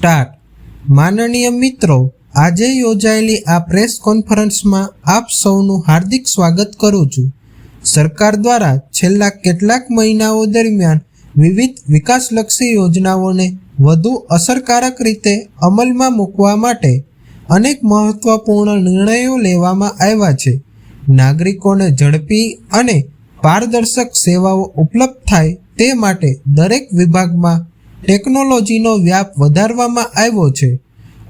Start. માનનીય મિત્રો, આજે યોજાયેલી આ પ્રેસ કોન્ફરન્સમાં આપ સૌનું હાર્દિક સ્વાગત કરું છું। સરકાર દ્વારા છેલ્લા કેટલાક મહિનાઓ દરમિયાન વિવિધ વિકાસલક્ષી યોજનાઓને વધુ અસરકારક રીતે અમલમાં મૂકવા માટે અનેક મહત્વપૂર્ણ નિર્ણયો લેવામાં આવ્યા છે। નાગરિકોને ઝડપી અને પારદર્શક સેવાઓ ઉપલબ્ધ થાય તે માટે દરેક વિભાગમાં ટેકનોલોજીનો વ્યાપ વધારવામાં આવ્યો છે।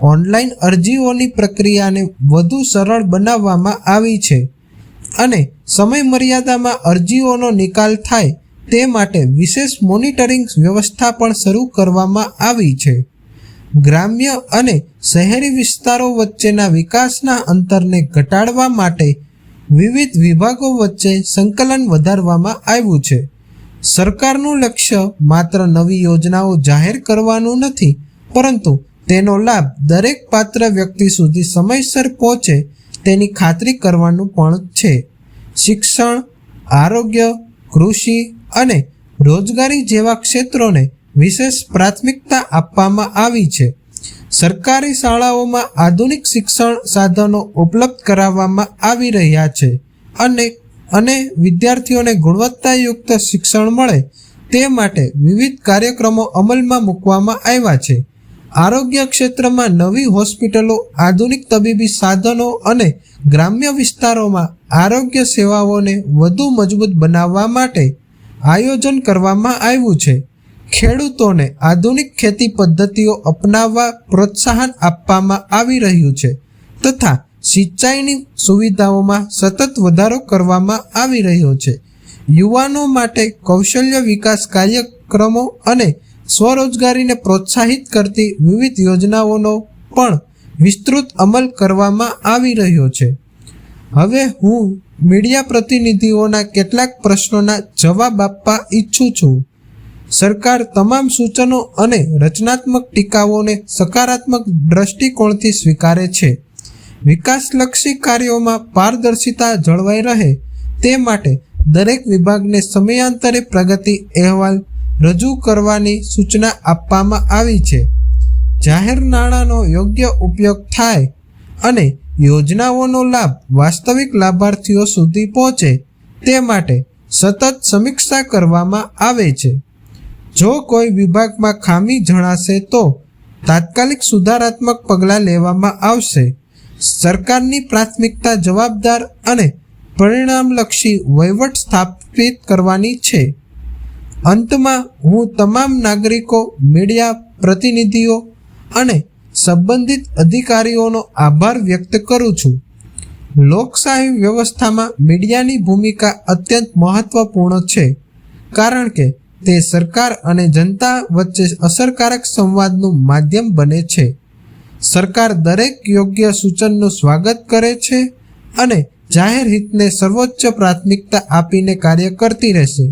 ઓનલાઈન અરજીઓની પ્રક્રિયાને વધુ સરળ બનાવવામાં આવી છે અને સમય મર્યાદામાં અરજીઓનો નિકાલ થાય તે માટે વિશેષ મોનિટરિંગ વ્યવસ્થા પણ શરૂ કરવામાં આવી છે। ગ્રામ્ય અને શહેરી વિસ્તારો વચ્ચેના વિકાસના અંતરને ઘટાડવા માટે વિવિધ વિભાગો વચ્ચે સંકલન વધારવામાં આવ્યું છે। સરકારનું લક્ષ્ય માત્ર નવી યોજનાઓ જાહેર કરવાનું નથી, પરંતુ તેનો લાભ દરેક પાત્ર વ્યક્તિ સુધી સમયસર પહોંચે તેની ખાતરી કરવાનું પણ છે। શિક્ષણ, આરોગ્ય, કૃષિ અને રોજગારી જેવા ક્ષેત્રોને વિશેષ પ્રાથમિકતા આપવામાં આવી છે। સરકારી શાળાઓમાં આધુનિક શિક્ષણ સાધનો ઉપલબ્ધ કરાવવામાં આવી રહ્યા છે અને વિદ્યાર્થીઓને ગુણવત્તાયુક્ત શિક્ષણ મળે તે માટે વિવિધ કાર્યક્રમો અમલમાં મૂકવામાં આવ્યા છે। આરોગ્ય ક્ષેત્રમાં નવી હોસ્પિટલો, આધુનિક તબીબી સાધનો અને ગ્રામ્ય વિસ્તારોમાં આરોગ્ય સેવાઓને વધુ મજબૂત બનાવવા માટે આયોજન કરવામાં આવ્યું છે। ખેડૂતોને આધુનિક ખેતી પદ્ધતિઓ અપનાવવા પ્રોત્સાહન આપવામાં આવી રહ્યું છે તથા સિંચાઈની સુવિધાઓમાં સતત વધારો કરવામાં આવી રહ્યો છે। યુવાનો માટે કૌશલ્ય વિકાસ કાર્યક્રમો અને સ્વરોજગારીને પ્રોત્સાહિત કરતી વિવિધ યોજનાઓનો પણ વિસ્તૃત અમલ કરવામાં આવી રહ્યો છે। હવે હું મીડિયા પ્રતિનિધિઓના કેટલાક પ્રશ્નોના જવાબ આપવા ઈચ્છું છું। સરકાર તમામ સૂચનો અને રચનાત્મક ટીકાઓને સકારાત્મક દ્રષ્ટિકોણથી સ્વીકારે છે। વિકાસલક્ષી કાર્યોમાં પારદર્શિતા જળવાઈ રહે તે માટે દરેક વિભાગને સમયાંતરે પ્રગતિ અહેવાલ રજૂ કરવાની સૂચના આપવામાં આવી છે। જાહેર નાણાંનો યોગ્ય ઉપયોગ થાય અને યોજનાઓનો લાભ વાસ્તવિક લાભાર્થીઓ સુધી પહોંચે તે માટે સતત સમીક્ષા કરવામાં આવે છે। જો કોઈ વિભાગમાં ખામી જણાશે તો તાત્કાલિક સુધારાત્મક પગલાં લેવામાં આવશે। સરકારની પ્રાથમિકતા જવાબદાર અને પરિણામલક્ષી વહીવટ સ્થાપિત કરવાની છે। અંતમાં હું તમામ નાગરિકો, મીડિયા પ્રતિનિધિઓ અને સંબંધિત અધિકારીઓનો આભાર વ્યક્ત કરું છું। લોકશાહી વ્યવસ્થામાં મીડિયાની ભૂમિકા અત્યંત મહત્વપૂર્ણ છે, કારણ કે તે સરકાર અને જનતા વચ્ચે અસરકારક સંવાદનું માધ્યમ બને છે। સરકાર દરેક યોગ્ય સૂચનનું સ્વાગત કરે છે અને જાહેર હિતને સર્વોચ્ચ પ્રાથમિકતા આપીને કાર્ય કરતી રહેશે।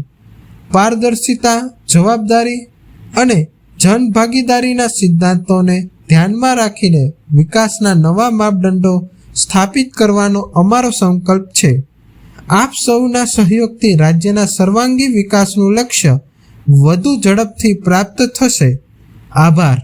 પારદર્શિતા, જવાબદારી અને જનભાગીદારીના સિદ્ધાંતોને ધ્યાનમાં રાખીને વિકાસના નવા માપદંડો સ્થાપિત કરવાનો અમારો સંકલ્પ છે। આપ સૌના સહયોગથી રાજ્યના સર્વાંગી વિકાસનું લક્ષ્ય વધુ ઝડપથી પ્રાપ્ત થશે। આભાર।